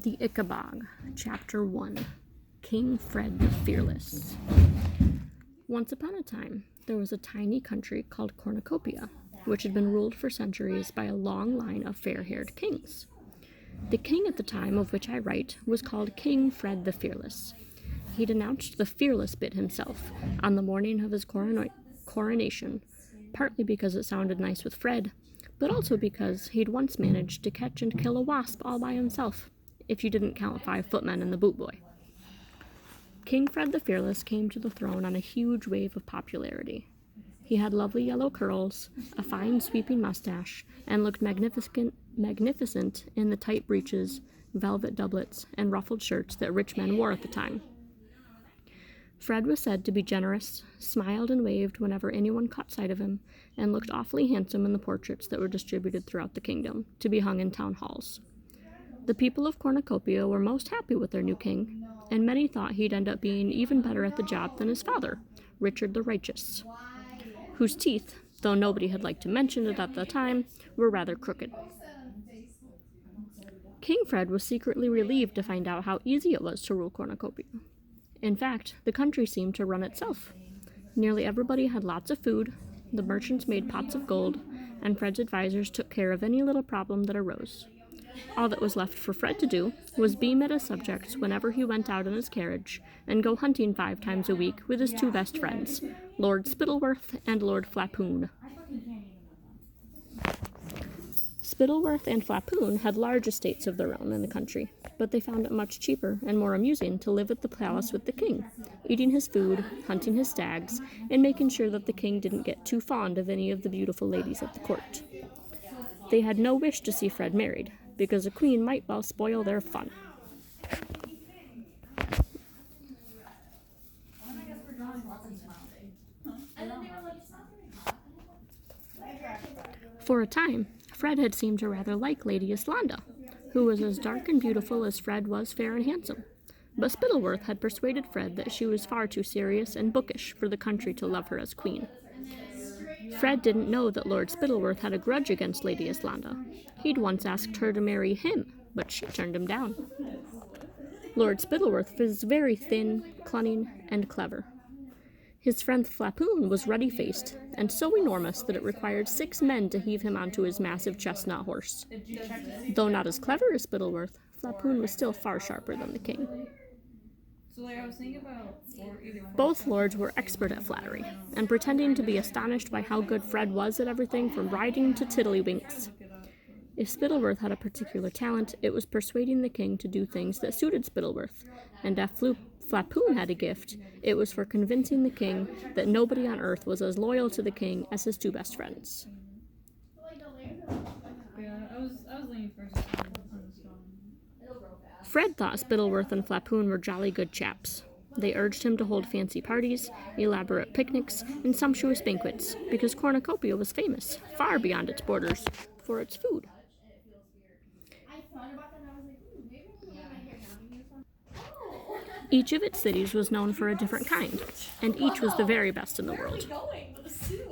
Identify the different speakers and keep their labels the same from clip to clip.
Speaker 1: The Ickabog, Chapter 1, King Fred the Fearless. Once upon a time, there was a tiny country called Cornucopia, which had been ruled for centuries by a long line of fair-haired kings. The king at the time of which I write was called King Fred the Fearless. He'd announced the fearless bit himself on the morning of his coronation, partly because it sounded nice with Fred, but also because he'd once managed to catch and kill a wasp all by himself, if you didn't count 5 footmen and the boot boy. King Fred the Fearless came to the throne on a huge wave of popularity. He had lovely yellow curls, a fine sweeping mustache, and looked magnificent in the tight breeches, velvet doublets, and ruffled shirts that rich men wore at the time. Fred was said to be generous, smiled and waved whenever anyone caught sight of him, and looked awfully handsome in the portraits that were distributed throughout the kingdom, to be hung in town halls. The people of Cornucopia were most happy with their new king, and many thought he'd end up being even better at the job than his father, Richard the Righteous, whose teeth, though nobody had liked to mention it at the time, were rather crooked. King Fred was secretly relieved to find out how easy it was to rule Cornucopia. In fact, the country seemed to run itself. Nearly everybody had lots of food, the merchants made pots of gold, and Fred's advisors took care of any little problem that arose. All that was left for Fred to do was beam at his subjects whenever he went out in his carriage and go hunting 5 times a week with his 2 best friends, Lord Spittleworth and Lord Flapoon. Spittleworth and Flapoon had large estates of their own in the country, but they found it much cheaper and more amusing to live at the palace with the king, eating his food, hunting his stags, and making sure that the king didn't get too fond of any of the beautiful ladies at the court. They had no wish to see Fred married, because a queen might well spoil their fun. For a time, Fred had seemed to rather like Lady Islanda, who was as dark and beautiful as Fred was fair and handsome. But Spittleworth had persuaded Fred that she was far too serious and bookish for the country to love her as queen. Fred didn't know that Lord Spittleworth had a grudge against Lady Islanda. He'd once asked her to marry him, but she turned him down. Lord Spittleworth was very thin, cunning, and clever. His friend Flapoon was ruddy-faced, and so enormous that it required 6 men to heave him onto his massive chestnut horse. Though not as clever as Spittleworth, Flapoon was still far sharper than the king. Both lords were expert at flattery, and pretending to be astonished by how good Fred was at everything from riding to tiddlywinks. If Spittleworth had a particular talent, it was persuading the king to do things that suited Spittleworth, and if Flapoon had a gift, it was for convincing the king that nobody on earth was as loyal to the king as his 2 best friends. Fred thought Spittleworth and Flapoon were jolly good chaps. They urged him to hold fancy parties, elaborate picnics, and sumptuous banquets, because Cornucopia was famous, far beyond its borders, for its food. Each of its cities was known for a different kind, and each was the very best in the world.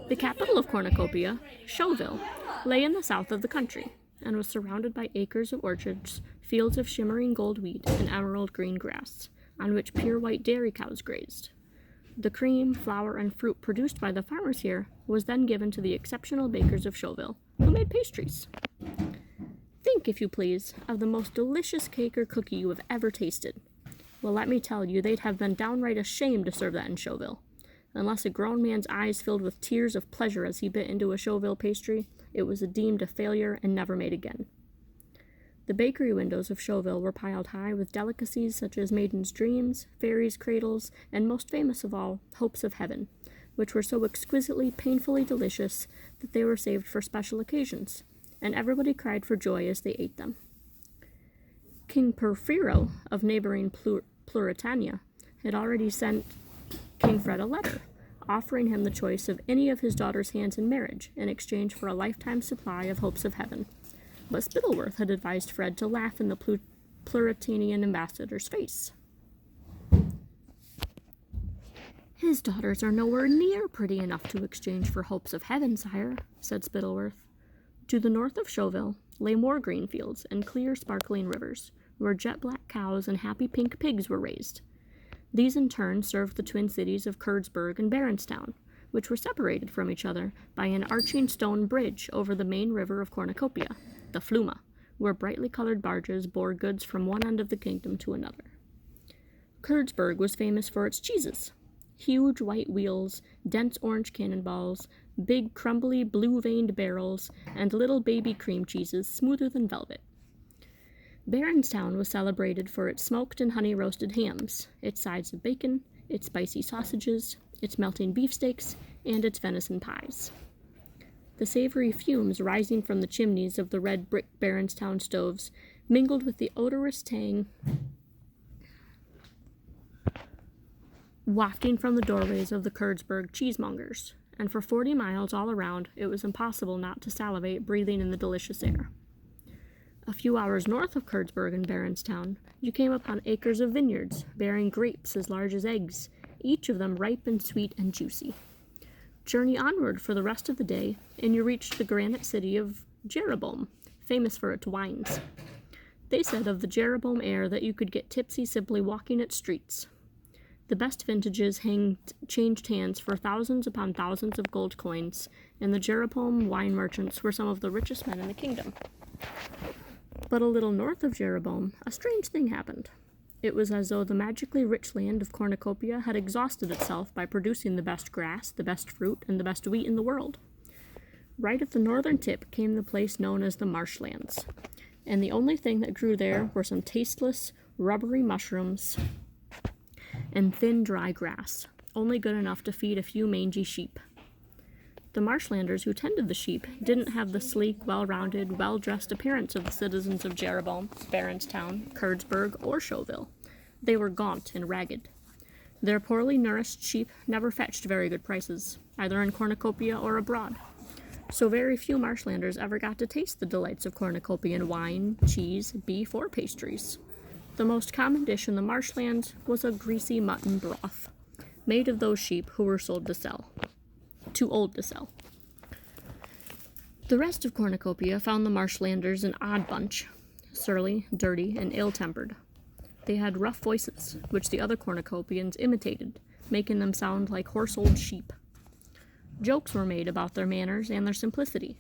Speaker 1: The capital of Cornucopia, Showville, lay in the south of the country, and was surrounded by acres of orchards, fields of shimmering gold wheat, and emerald green grass, on which pure white dairy cows grazed. The cream, flour, and fruit produced by the farmers here was then given to the exceptional bakers of Showville, who made pastries. Think, if you please, of the most delicious cake or cookie you have ever tasted. Well, let me tell you, they'd have been downright ashamed to serve that in Showville. Unless a grown man's eyes filled with tears of pleasure as he bit into a Showville pastry, it was deemed a failure and never made again. The bakery windows of Showville were piled high with delicacies such as maidens' dreams, fairies' cradles, and most famous of all, hopes of heaven, which were so exquisitely, painfully delicious that they were saved for special occasions, and everybody cried for joy as they ate them. King Porphyro of neighboring Pluritania had already sent King Fred a letter, offering him the choice of any of his daughter's hands in marriage in exchange for a lifetime supply of hopes of heaven. But Spittleworth had advised Fred to laugh in the Pluritanian ambassador's face. "His daughters are nowhere near pretty enough to exchange for hopes of heaven, sire," said Spittleworth. To the north of Showville lay more green fields and clear, sparkling rivers, where jet-black cows and happy pink pigs were raised. These in turn served the twin cities of Kurdsburg and Baronstown, which were separated from each other by an arching stone bridge over the main river of Cornucopia, the Fluma, where brightly colored barges bore goods from one end of the kingdom to another. Kurdsburg was famous for its cheeses. Huge white wheels, dense orange cannonballs, big crumbly blue-veined barrels, and little baby cream cheeses smoother than velvet. Baronstown was celebrated for its smoked and honey-roasted hams, its sides of bacon, its spicy sausages, its melting beefsteaks, and its venison pies. The savory fumes rising from the chimneys of the red brick Baronstown stoves mingled with the odorous tang wafting from the doorways of the Kurdsburg cheesemongers, and for 40 miles all around it was impossible not to salivate breathing in the delicious air. A few hours north of Kurdsburg and Baronstown, you came upon acres of vineyards bearing grapes as large as eggs, each of them ripe and sweet and juicy. Journey onward for the rest of the day, and you reached the granite city of Jeroboam, famous for its wines. They said of the Jeroboam air that you could get tipsy simply walking its streets. The best vintages changed hands for thousands upon thousands of gold coins, and the Jeroboam wine merchants were some of the richest men in the kingdom. But a little north of Jeroboam, a strange thing happened. It was as though the magically rich land of Cornucopia had exhausted itself by producing the best grass, the best fruit, and the best wheat in the world. Right at the northern tip came the place known as the marshlands, and the only thing that grew there were some tasteless, rubbery mushrooms and thin, dry grass, only good enough to feed a few mangy sheep. The marshlanders who tended the sheep didn't have the sleek, well-rounded, well-dressed appearance of the citizens of Jeroboam, Baronstown, Kurdsburg, or Chauville. They were gaunt and ragged. Their poorly nourished sheep never fetched very good prices, either in Cornucopia or abroad. So very few marshlanders ever got to taste the delights of cornucopian wine, cheese, beef, or pastries. The most common dish in the marshlands was a greasy mutton broth, made of those sheep who were sold to sell. Too old to sell. The rest of Cornucopia found the marshlanders an odd bunch, surly, dirty, and ill-tempered. They had rough voices, which the other Cornucopians imitated, making them sound like horse-old sheep. Jokes were made about their manners and their simplicity.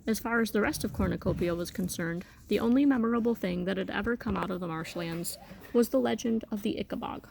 Speaker 1: As far as the rest of Cornucopia was concerned, the only memorable thing that had ever come out of the marshlands was the legend of the Ickabog.